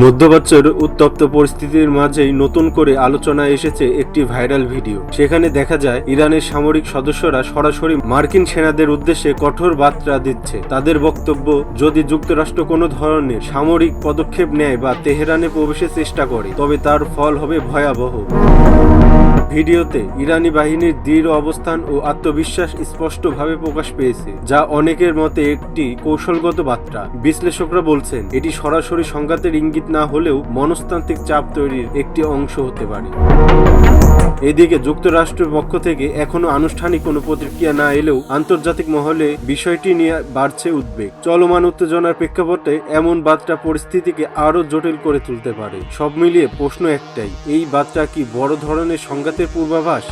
মধ্যপ্রাচ্যের উত্তপ্ত পরিস্থিতির মাঝেই নতুন করে আলোচনায় এসেছে একটি ভাইরাল ভিডিও। সেখানে দেখা যায় ইরানের সামরিক সদস্যরা সরাসরি মার্কিন সেনাদের উদ্দেশ্যে কঠোর বার্তা দিচ্ছে। তাদের বক্তব্য, যদি যুক্তরাষ্ট্র কোনো ধরনের সামরিক পদক্ষেপ নেয় বা তেহরানে প্রবেশের চেষ্টা করে তবে তার ফল হবে ভয়াবহ। ভিডিওতে ইরানি বাহিনীর দৃঢ় অবস্থান ও আত্মবিশ্বাস স্পষ্টভাবে প্রকাশ পেয়েছে, যা অনেকের মতে একটি কৌশলগত বার্তা। বিশ্লেষকরা বলছেন এটি সরাসরি সংঘাতের ইঙ্গিত না হলেও মনস্তান্ত্রিক চাপ তৈরির একটি অংশ হতে পারে। এদিকে যুক্তরাষ্ট্রের পক্ষ থেকে এখনো আনুষ্ঠানিক কোনো প্রতিক্রিয়া না এলেও আন্তর্জাতিক মহলে বিষয়টি নিয়ে বাড়ছে উদ্বেগ। চলমান উত্তেজনার প্রেক্ষাপটে এমন বার্তা পরিস্থিতিকে আরও জটিল করে তুলতে পারে। সব মিলিয়ে প্রশ্ন একটাই, এই বার্তা কি বড় ধরনের সংঘাতের পূর্বাভাস?